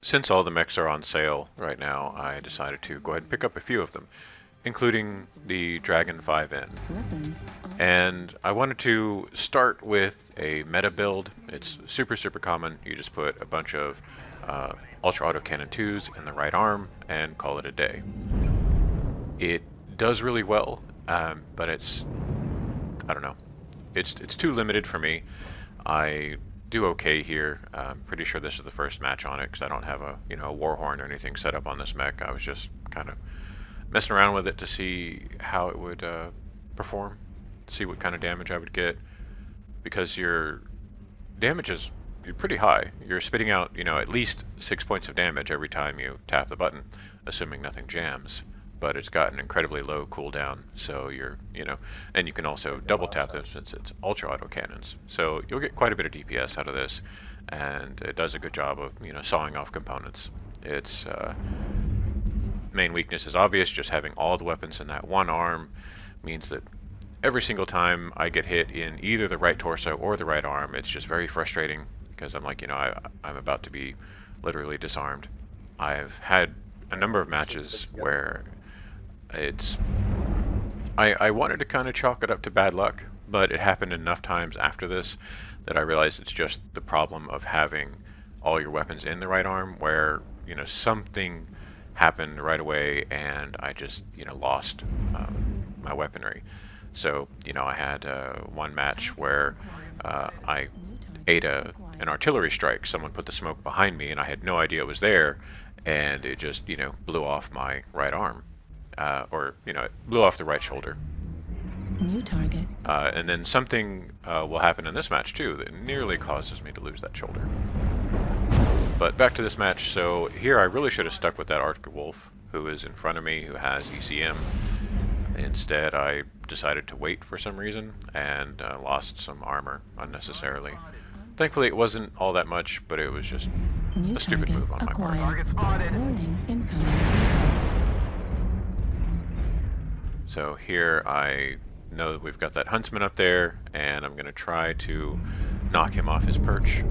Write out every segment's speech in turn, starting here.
since all the mechs are on sale right now, I decided to go ahead and pick up a few of them, including the Dragon 5N. And I wanted to start with a meta build. It's super common. You just put a bunch of Ultra Autocannon 2s in the right arm and call it a day. It does really well, but it's, I don't know, it's too limited for me. I do okay here. I'm pretty sure this is the first match on it because I don't have a a Warhorn or anything set up on this mech. I was just kind of messing around with it to see how it would perform, see what kind of damage I would get, because your damage is pretty high. You're spitting out at least 6 points of damage every time you tap the button, assuming nothing jams. But it's got an incredibly low cooldown, so and you can also double tap them since it's ultra auto cannons. So you'll get quite a bit of DPS out of this, and it does a good job of sawing off components. Its main weakness is obvious. Just having all the weapons in that one arm means that every single time I get hit in either the right torso or the right arm, it's just very frustrating because I'm like, I'm about to be literally disarmed. I've had a number of matches where I wanted to kind of chalk it up to bad luck, but it happened enough times after this that I realized it's just the problem of having all your weapons in the right arm where, something happened right away and I just, lost my weaponry. So, I had one match where I ate an artillery strike. Someone put the smoke behind me and I had no idea it was there, and it just, blew off my right arm. It blew off the right shoulder. New target. And then something will happen in this match too that nearly causes me to lose that shoulder. But back to this match. So here I really should have stuck with that Arctic Wolf who is in front of me, who has ECM. Instead, I decided to wait for some reason and lost some armor unnecessarily. Thankfully, it wasn't all that much, but it was just a stupid move on my part. Target spotted. Warning, incoming. So here I know that we've got that Huntsman up there, and I'm going to try to knock him off his perch.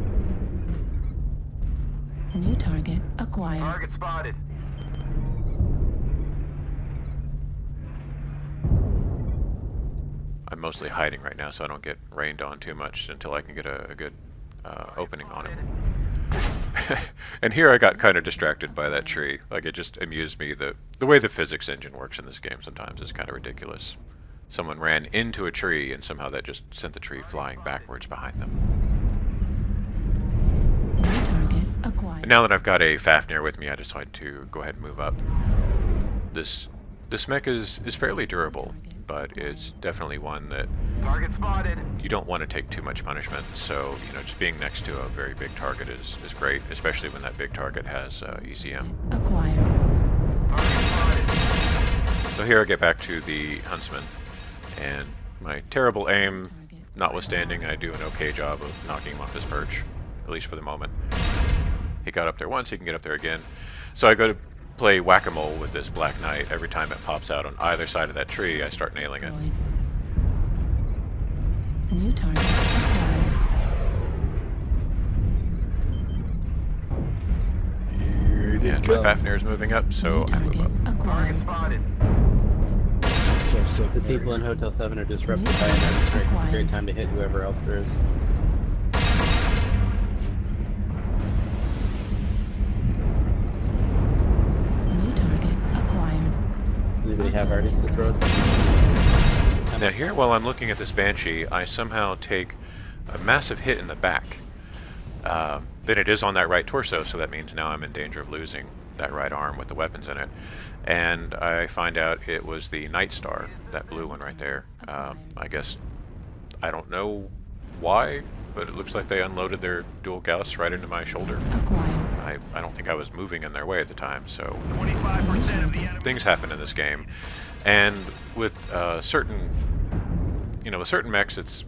New target acquired. Target spotted. I'm mostly hiding right now so I don't get rained on too much until I can get a good opening on him. And here I got kind of distracted by that tree. Like, it just amused me that the way the physics engine works in this game sometimes is kind of ridiculous. Someone ran into a tree and somehow that just sent the tree flying backwards behind them. New target acquired. And now that I've got a Fafnir with me, I decided to go ahead and move up. This mech is fairly durable, but it's definitely one that Target spotted. you don't want to take too much punishment. So, just being next to a very big target is great, especially when that big target has ECM. Acquired. Target spotted. So here I get back to the Huntsman, and my terrible aim notwithstanding, I do an okay job of knocking him off his perch, at least for the moment. He got up there once, he can get up there again. So I go to play whack-a-mole with this Black Knight. Every time it pops out on either side of that tree, I start nailing it. New target acquired. And my Fafnir is moving up, so I move up. Target Acquired. spotted. So if the people in Hotel 7 are disrupted by another strike, it's a great time to hit whoever else there is. New target acquired. Does anybody have artists to throw? Now here, while I'm looking at this Banshee, I somehow take a massive hit in the back. Then it is on that right torso, so that means now I'm in danger of losing that right arm with the weapons in it. And I find out it was the Night Star, that blue one right there. I guess, I don't know why, but it looks like they unloaded their dual Gauss right into my shoulder. Acquired. I don't think I was moving in their way at the time, so 25% of the enemy. things happen in this game. And with certain mechs, it's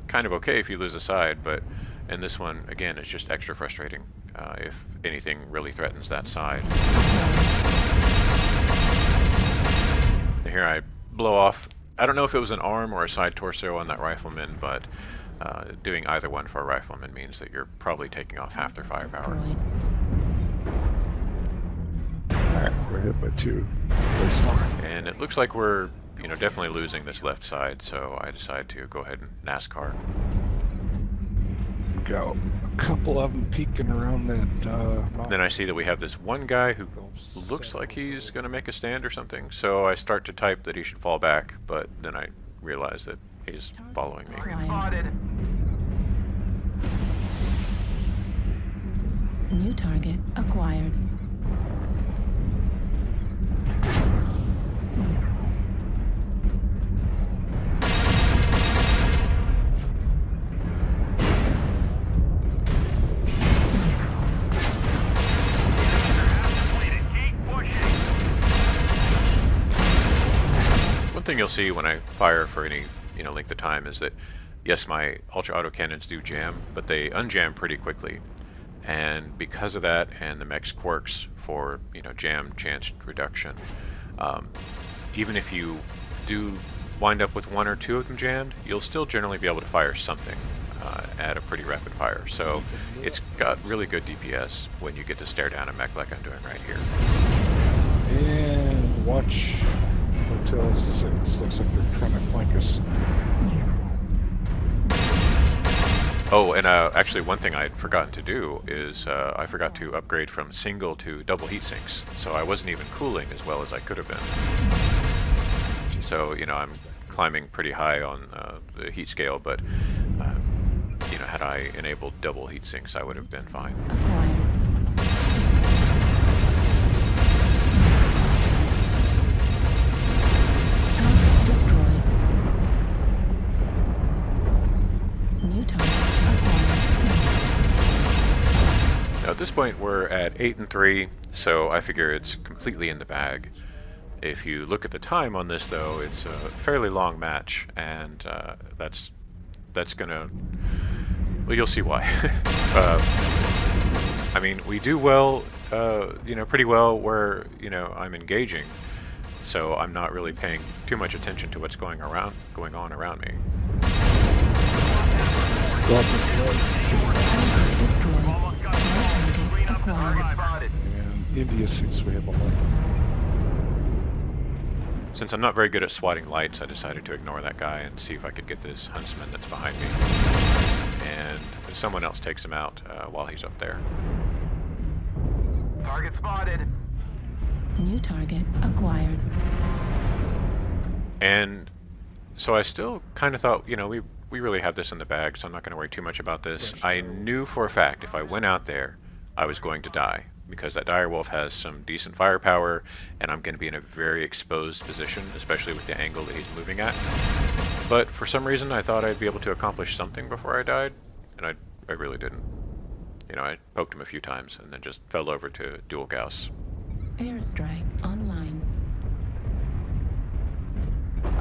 kind of okay if you lose a side, but in this one, again, it's just extra frustrating if anything really threatens that side. Here I blow off, I don't know if it was an arm or a side torso on that rifleman, but doing either one for a rifleman means that you're probably taking off half their firepower. Destroyed. Alright, we're hit by 2. And it looks like we're, you know, definitely losing this left side, so I decided to go ahead and NASCAR. Got a couple of them peeking around that. Then I see that we have this one guy who looks like he's going to make a stand or something, so I start to type that he should fall back, but then I realize that he's following me. Target spotted. New target acquired. One thing you'll see when I fire for any, you know, length of time is that, yes, my ultra auto cannons do jam, but they unjam pretty quickly. And because of that, and the mech's quirks for, you know, jam chance reduction, even if you do wind up with 1 or 2 of them jammed, you'll still generally be able to fire something at a pretty rapid fire. So it's got really good DPS when you get to stare down a mech like I'm doing right here. And watch Hotel 6. Looks like they're trying to flank us. Oh, and actually one thing I'd forgotten to do is I forgot to upgrade from single to double heat sinks, so I wasn't even cooling as well as I could have been. So, you know, I'm climbing pretty high on the heat scale, but, you know, had I enabled double heat sinks, I would have been fine. Acquired. Target destroyed. New target acquired. Now at this point we're at 8-3, so I figure it's completely in the bag. If you look at the time on this though, it's a fairly long match, and that's gonna, well, you'll see why. I mean, we do well, you know, pretty well where, you know, I'm engaging, so I'm not really paying too much attention to what's going on around me. Go up this way. Target destroyed. Almost got New target Green up to acquired. target spotted. And India 6, we have a light. Since I'm not very good at swatting lights, I decided to ignore that guy and see if I could get this huntsman that's behind me. And someone else takes him out while he's up there. Target spotted. New target acquired. And so I still kind of thought, you know, we really have this in the bag, so I'm not going to worry too much about this. I knew for a fact if I went out there, I was going to die, because that direwolf has some decent firepower, and I'm going to be in a very exposed position, especially with the angle that he's moving at. But for some reason, I thought I'd be able to accomplish something before I died, and I really didn't. You know, I poked him a few times, and then just fell over to dual Gauss. Airstrike online.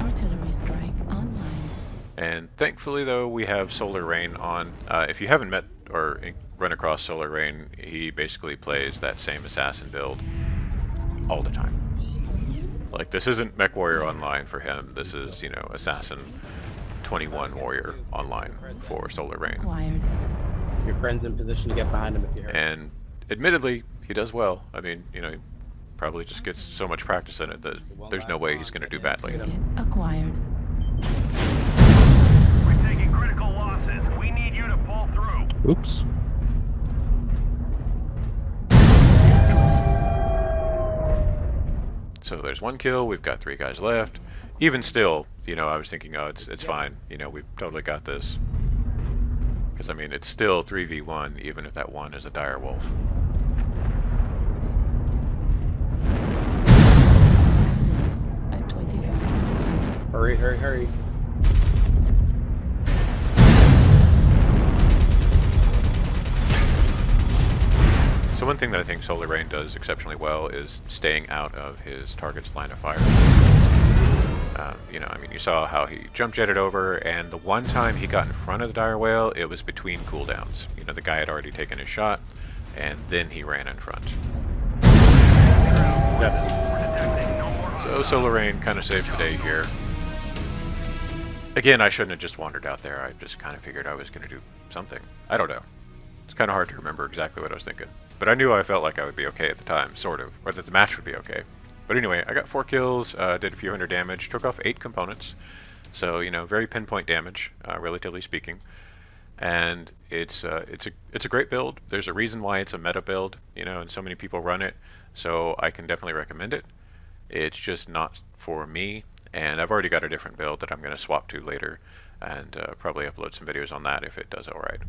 Artillery strike online. And thankfully, though, we have Solar Rain on. If you haven't met or run across Solar Rain, he basically plays that same assassin build all the time. Like, this isn't Mech Warrior Online for him. This is, you know, Assassin 21 Warrior Online for Solar Rain. Acquired. Your friend's in position to get behind him if you heard. And admittedly, he does well. I mean, you know, he probably just gets so much practice in it that there's no way he's going to do badly. Target acquired. We're taking critical losses. We need you to pull through. Oops. Destroyed. So there's one kill, we've got 3 guys left. Even still, you know, I was thinking, oh, it's fine. You know, we've totally got this. Because, I mean, it's still 3v1, even if that one is a direwolf. At 25%. Hurry, hurry, hurry. So one thing that I think Solar Rain does exceptionally well is staying out of his target's line of fire. You know, I mean, you saw how he jump jetted over, and the one time he got in front of the dire whale, it was between cooldowns. You know, the guy had already taken his shot, and then he ran in front. So Solar Rain kind of saves the day here. Again, I shouldn't have just wandered out there. I just kind of figured I was going to do something. I don't know. It's kind of hard to remember exactly what I was thinking. But I knew I felt like I would be okay at the time, sort of, or that the match would be okay. But anyway, I got 4 kills, did a few hundred damage, took off 8 components. So, you know, very pinpoint damage, relatively speaking. And it's a great build. There's a reason why it's a meta build, you know, and so many people run it. So I can definitely recommend it. It's just not for me, and I've already got a different build that I'm going to swap to later, and probably upload some videos on that if it does alright.